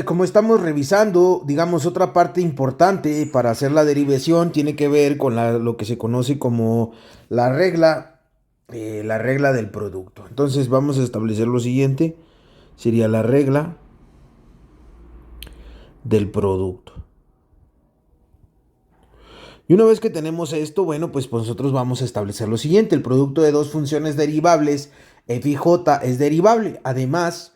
Como estamos revisando, digamos, otra parte importante para hacer la derivación tiene que ver con lo que se conoce como la la regla del producto. Entonces vamos a establecer lo siguiente, sería la regla del producto. Y una vez que tenemos esto, bueno, pues nosotros vamos a establecer lo siguiente, el producto de dos funciones derivables, f y j es derivable. Además,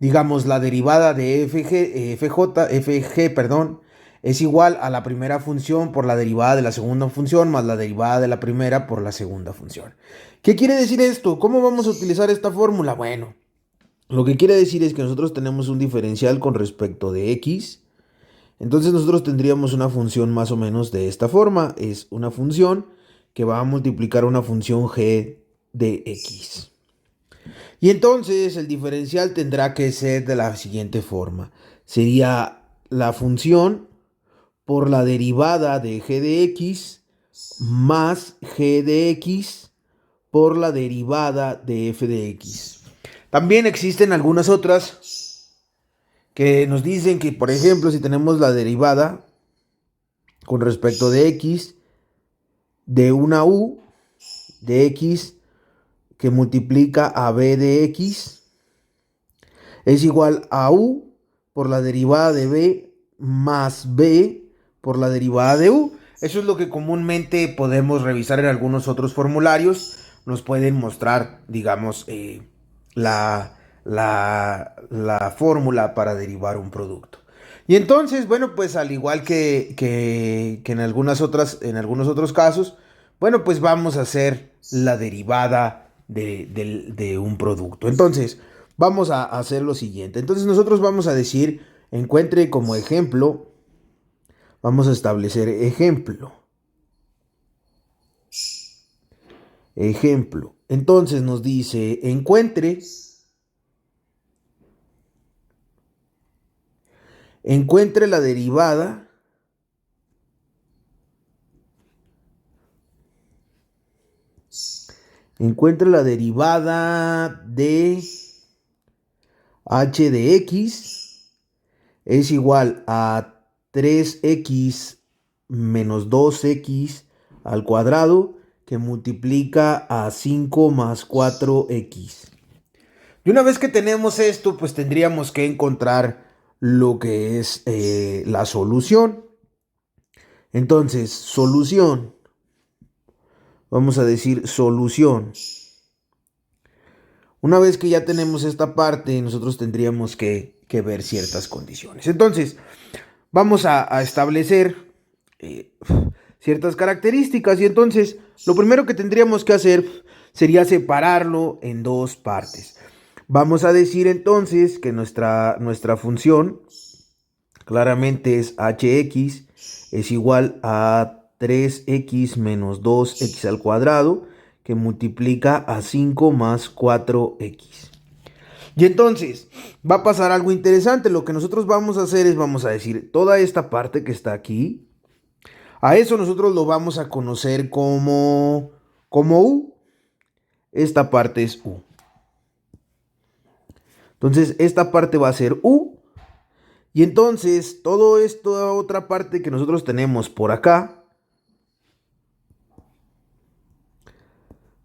digamos, la derivada de fg, perdón, es igual a la primera función por la derivada de la segunda función más la derivada de la primera por la segunda función. ¿Qué quiere decir esto? ¿Cómo vamos a utilizar esta fórmula? Bueno, lo que quiere decir es que nosotros tenemos un diferencial con respecto de x. Entonces nosotros tendríamos una función más o menos de esta forma. Es una función que va a multiplicar una función g de x. Y entonces el diferencial tendrá que ser de la siguiente forma. Sería la función por la derivada de g de x más g de x por la derivada de f de x. También existen algunas otras que nos dicen que, por ejemplo, si tenemos la derivada con respecto de x de una u de x que multiplica a b de x es igual a u por la derivada de b más b por la derivada de u. Eso es lo que comúnmente podemos revisar en algunos otros formularios. Nos pueden mostrar, digamos, la fórmula para derivar un producto. Y entonces, bueno, pues al igual que en en algunos otros casos, bueno, pues vamos a hacer la derivada de un producto. Entonces, vamos a hacer lo siguiente. Entonces nosotros vamos a decir, encuentre como ejemplo, vamos a establecer ejemplo. Ejemplo. Entonces nos dice, encuentre la derivada de h de x es igual a 3x menos 2x al cuadrado que multiplica a 5 más 4x. Y una vez que tenemos esto, pues tendríamos que encontrar lo que es la solución. Entonces, solución. Vamos a decir solución. Una vez que ya tenemos esta parte, nosotros tendríamos que ver ciertas condiciones. Entonces, vamos a establecer ciertas características. Y entonces, lo primero que tendríamos que hacer sería separarlo en dos partes. Vamos a decir entonces que nuestra función claramente es hx es igual a 3x menos 2x al cuadrado que multiplica a 5 más 4x. Y entonces va a pasar algo interesante. Lo que nosotros vamos a hacer es vamos a decir toda esta parte que está aquí. A eso nosotros lo vamos a conocer como u. Esta parte es u. Entonces esta parte va a ser u. Y entonces todo esto, otra parte que nosotros tenemos por acá,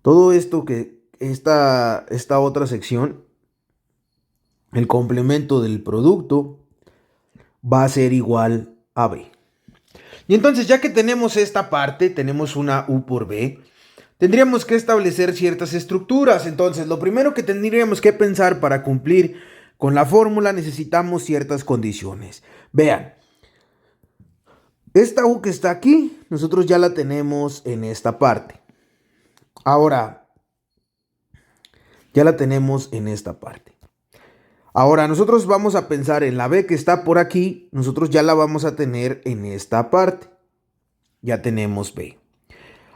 todo esto que esta otra sección, el complemento del producto, va a ser igual a b. Y entonces ya que tenemos esta parte, tenemos una u por b, tendríamos que establecer ciertas estructuras. Entonces lo primero que tendríamos que pensar para cumplir con la fórmula necesitamos ciertas condiciones. Vean, esta u que está aquí, nosotros ya la tenemos en esta parte. Ahora, ya la tenemos en esta parte. Ahora, nosotros vamos a pensar en la b que está por aquí, nosotros ya la vamos a tener en esta parte. Ya tenemos b.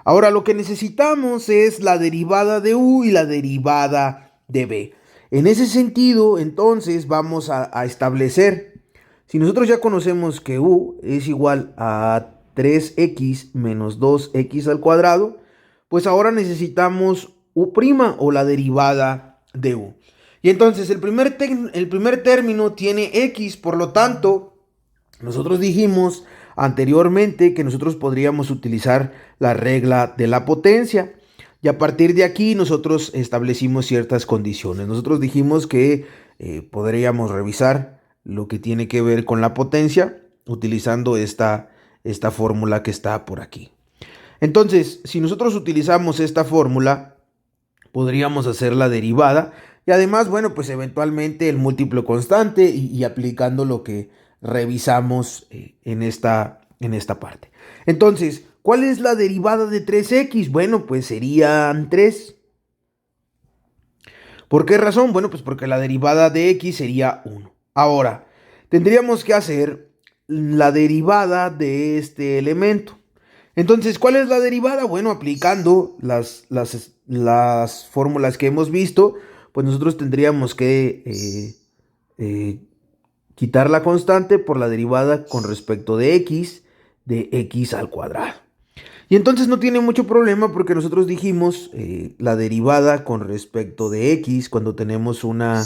Ahora, lo que necesitamos es la derivada de u y la derivada de b. En ese sentido, entonces, vamos a establecer, si nosotros ya conocemos que u es igual a 3x menos 2x al cuadrado, pues ahora necesitamos u' o la derivada de u. Y entonces el primer término tiene x, por lo tanto, nosotros dijimos anteriormente que nosotros podríamos utilizar la regla de la potencia. Y a partir de aquí nosotros establecimos ciertas condiciones. Nosotros dijimos que podríamos revisar lo que tiene que ver con la potencia utilizando esta fórmula que está por aquí. Entonces, si nosotros utilizamos esta fórmula, podríamos hacer la derivada y además, bueno, pues eventualmente el múltiplo constante y aplicando lo que revisamos en esta parte. Entonces, ¿cuál es la derivada de 3x? Bueno, pues serían 3. ¿Por qué razón? Bueno, pues porque la derivada de x sería 1. Ahora, tendríamos que hacer la derivada de este elemento. Entonces, ¿cuál es la derivada? Bueno, aplicando las fórmulas que hemos visto, pues nosotros tendríamos que quitar la constante por la derivada con respecto de x al cuadrado. Y entonces no tiene mucho problema porque nosotros dijimos la derivada con respecto de x cuando tenemos una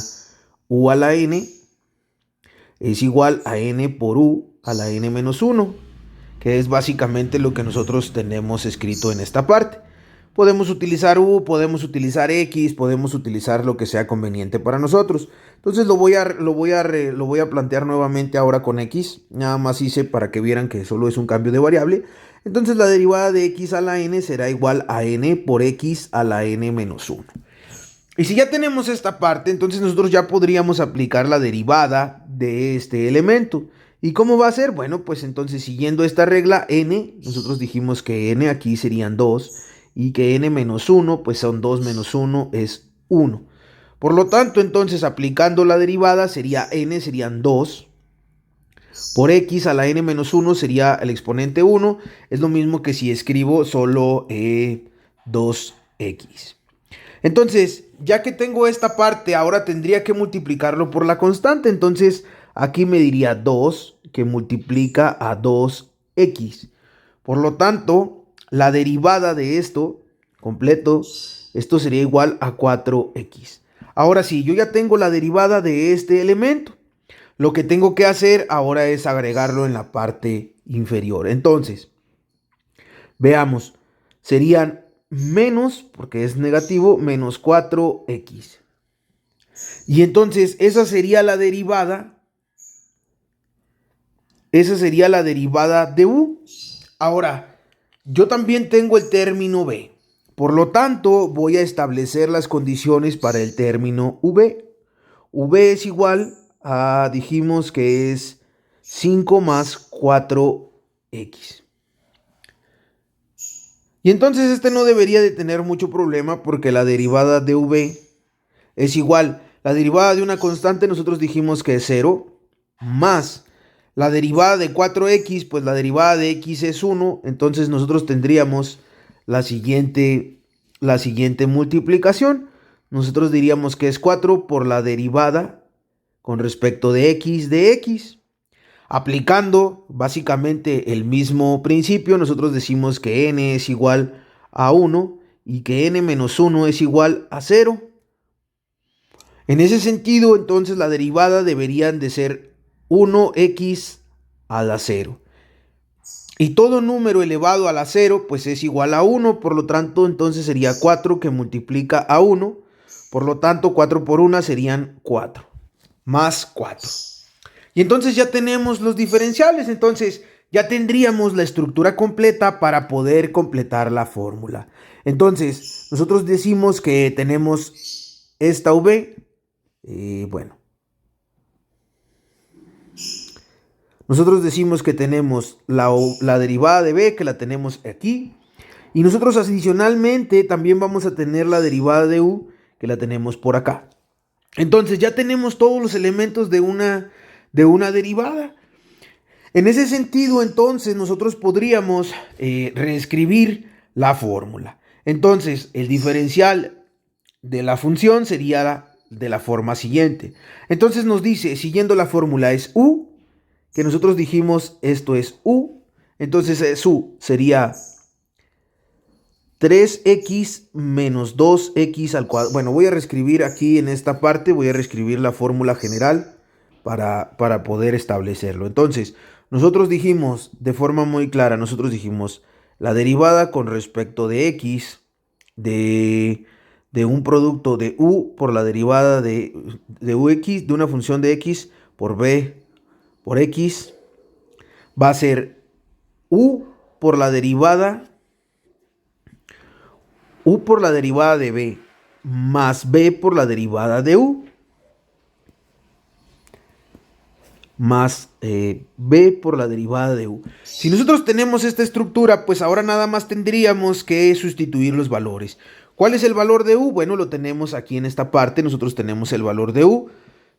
u a la n es igual a n por u a la n menos 1, que es básicamente lo que nosotros tenemos escrito en esta parte. Podemos utilizar u, podemos utilizar x, podemos utilizar lo que sea conveniente para nosotros. Entonces lo voy a plantear nuevamente ahora con x. Nada más hice para que vieran que solo es un cambio de variable. Entonces la derivada de x a la n será igual a n por x a la n menos 1. Y si ya tenemos esta parte, entonces nosotros ya podríamos aplicar la derivada de este elemento. ¿Y cómo va a ser? Bueno, pues entonces siguiendo esta regla n, nosotros dijimos que n aquí serían 2 y que n menos 1, pues son 2 menos 1 es 1. Por lo tanto, entonces aplicando la derivada sería n, serían 2 por x a la n menos 1 sería el exponente 1. Es lo mismo que si escribo solo 2x. Entonces, ya que tengo esta parte, ahora tendría que multiplicarlo por la constante. Entonces, aquí me diría 2 que multiplica a 2x. Por lo tanto, la derivada de esto, completo, esto sería igual a 4x. Ahora sí, yo ya tengo la derivada de este elemento. Lo que tengo que hacer ahora es agregarlo en la parte inferior. Entonces, veamos, serían menos, porque es negativo, menos 4x. Y entonces esa sería la derivada. Esa sería la derivada de u. Ahora, yo también tengo el término b. Por lo tanto, voy a establecer las condiciones para el término v. v es igual a, dijimos que es 5 más 4x. Y entonces este no debería de tener mucho problema porque la derivada de v es igual. La derivada de una constante nosotros dijimos que es 0 más la derivada de 4x, pues la derivada de x es 1. Entonces nosotros tendríamos la siguiente multiplicación. Nosotros diríamos que es 4 por la derivada con respecto de x. Aplicando básicamente el mismo principio, nosotros decimos que n es igual a 1 y que n menos 1 es igual a 0. En ese sentido, entonces la derivada deberían de ser 1x a la 0. Y todo número elevado a la 0 pues es igual a 1, por lo tanto entonces sería 4 que multiplica a 1. Por lo tanto 4 por 1 serían 4, más 4. Y entonces ya tenemos los diferenciales, entonces ya tendríamos la estructura completa para poder completar la fórmula. Entonces, nosotros decimos que tenemos esta v, bueno. Nosotros decimos que tenemos la derivada de b, que la tenemos aquí. Y nosotros adicionalmente también vamos a tener la derivada de u, que la tenemos por acá. Entonces ya tenemos todos los elementos de una derivada. En ese sentido, entonces, nosotros podríamos reescribir la fórmula. Entonces, el diferencial de la función sería de la forma siguiente. Entonces nos dice, siguiendo la fórmula, es u, que nosotros dijimos esto es u. Entonces, u sería 3x menos 2x al cuadrado. Bueno, voy a reescribir aquí en esta parte, voy a reescribir la fórmula general para poder establecerlo. Entonces, nosotros dijimos de forma muy clara, nosotros dijimos la derivada con respecto de x de un producto de u por la derivada de ux, de una función de x por b por x, va a ser u por la derivada de b más b por la derivada de u más b por la derivada de u. Si nosotros tenemos esta estructura, pues ahora nada más tendríamos que sustituir los valores. ¿Cuál es el valor de u? Bueno, lo tenemos aquí en esta parte, nosotros tenemos el valor de u.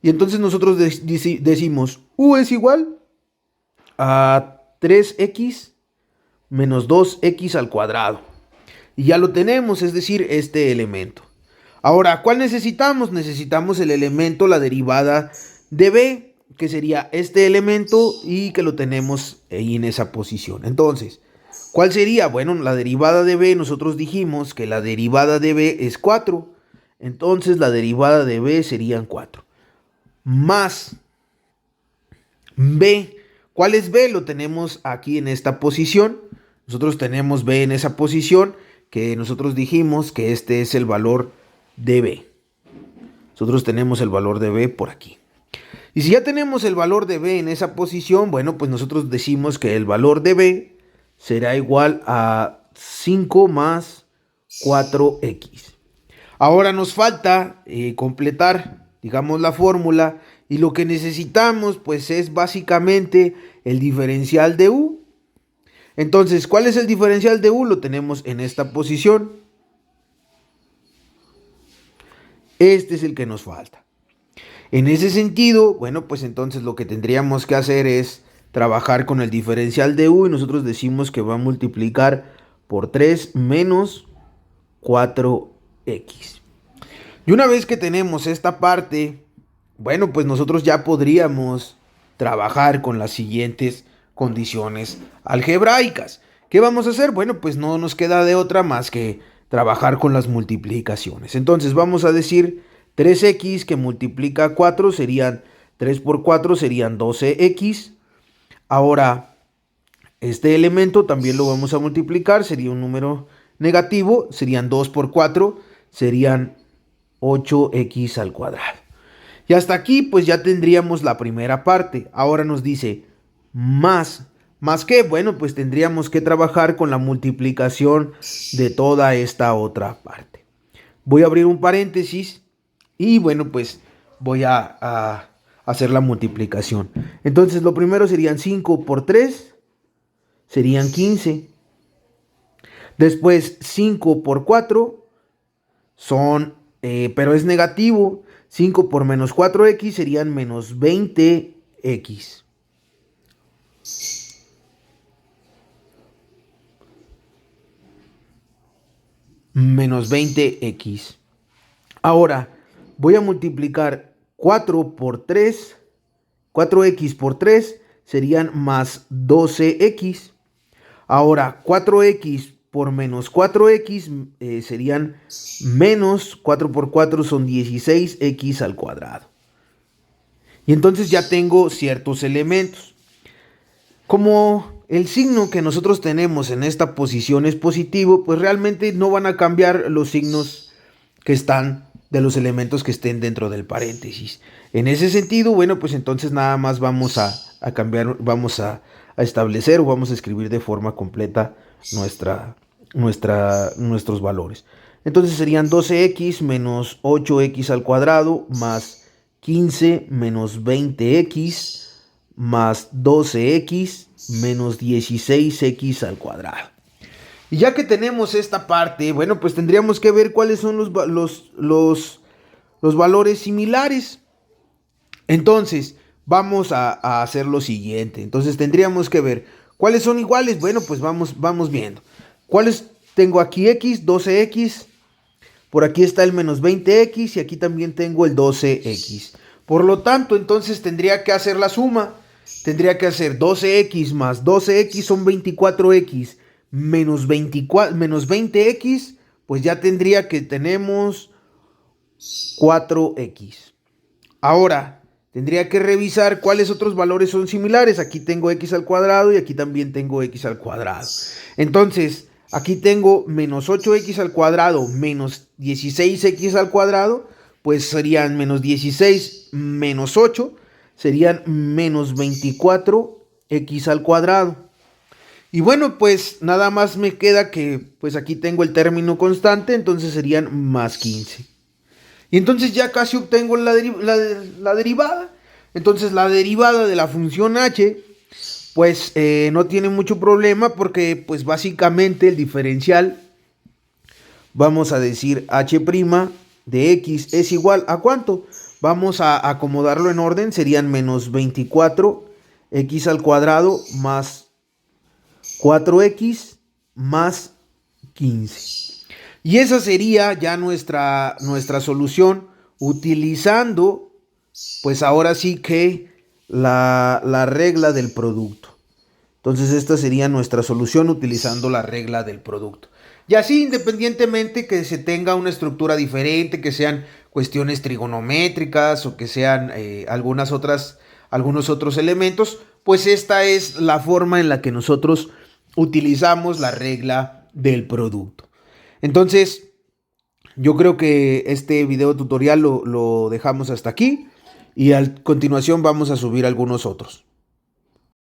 Y entonces nosotros decimos u es igual a 3x menos 2x al cuadrado. Y ya lo tenemos, es decir, este elemento. Ahora, ¿cuál necesitamos? Necesitamos el elemento, la derivada de b, que sería este elemento y que lo tenemos ahí en esa posición. Entonces, ¿cuál sería? Bueno, la derivada de b, nosotros dijimos que la derivada de b es 4. Entonces, la derivada de b serían 4. Más b. ¿Cuál es b? Lo tenemos aquí en esta posición. Nosotros tenemos b en esa posición, que nosotros dijimos que este es el valor de b. Nosotros tenemos el valor de b por aquí. Y si ya tenemos el valor de b en esa posición, bueno, pues nosotros decimos que el valor de b será igual a 5 más 4x. Ahora nos falta completar, digamos, la fórmula, y lo que necesitamos pues es básicamente el diferencial de u. Entonces, ¿cuál es el diferencial de u? Lo tenemos en esta posición. Este es el que nos falta. En ese sentido, bueno, pues entonces lo que tendríamos que hacer es trabajar con el diferencial de u, y nosotros decimos que va a multiplicar por 3 menos 4x. Y una vez que tenemos esta parte, bueno, pues nosotros ya podríamos trabajar con las siguientes condiciones algebraicas. ¿Qué vamos a hacer? Bueno, pues no nos queda de otra más que trabajar con las multiplicaciones. Entonces vamos a decir 3x que multiplica 4 serían 3 por 4 serían 12x. Ahora, este elemento también lo vamos a multiplicar, sería un número negativo, serían 2 por 4, serían 8x al cuadrado. Y hasta aquí pues ya tendríamos la primera parte. Ahora nos dice más qué. Bueno, pues tendríamos que trabajar con la multiplicación de toda esta otra parte. Voy a abrir un paréntesis y bueno, pues voy a hacer la multiplicación. Entonces lo primero serían 5 por 3, serían 15. Después 5 por 4 son, pero es negativo. 5 por menos 4x serían menos 20x. Menos 20x. Ahora voy a multiplicar 4 por 3. 4x por 3 serían más 12x. Ahora 4x por menos 4x serían menos 4 por 4 son 16x al cuadrado. Y entonces ya tengo ciertos elementos. Como el signo que nosotros tenemos en esta posición es positivo, pues realmente no van a cambiar los signos que están de los elementos que estén dentro del paréntesis. En ese sentido, bueno, pues entonces nada más vamos a cambiar, vamos a establecer o vamos a escribir de forma completa nuestros valores. Entonces serían 12x menos 8x al cuadrado más 15 menos 20x más 12x menos 16x al cuadrado. Y ya que tenemos esta parte, bueno, pues tendríamos que ver cuáles son los valores similares. Entonces, vamos a hacer lo siguiente. Entonces tendríamos que ver cuáles son iguales. Bueno, pues vamos viendo. ¿Cuáles tengo aquí? X, 12x. Por aquí está el menos 20x y aquí también tengo el 12x. Por lo tanto, entonces tendría que hacer la suma. Tendría que hacer 12x más 12x son 24x menos 24, menos 20x, pues ya tendría que tenemos 4x. Ahora, tendría que revisar cuáles otros valores son similares. Aquí tengo x al cuadrado y aquí también tengo x al cuadrado. Entonces, aquí tengo menos 8x al cuadrado menos 16x al cuadrado, pues serían menos 16 menos 8, serían menos 24x al cuadrado. Y bueno, pues nada más me queda que, pues aquí tengo el término constante, entonces serían más 15. Y entonces ya casi obtengo la derivada. Entonces la derivada de la función h, pues no tiene mucho problema porque pues básicamente el diferencial, vamos a decir h' de x es igual a ¿cuánto? Vamos a acomodarlo en orden, serían menos 24x al cuadrado más 4x más 15. Y esa sería ya nuestra solución utilizando, pues ahora sí que la regla del producto. Entonces esta sería nuestra solución utilizando la regla del producto. Y así, independientemente que se tenga una estructura diferente, que sean cuestiones trigonométricas o que sean algunos otros elementos, pues esta es la forma en la que nosotros utilizamos la regla del producto. Entonces, yo creo que este video tutorial lo dejamos hasta aquí y a continuación vamos a subir algunos otros.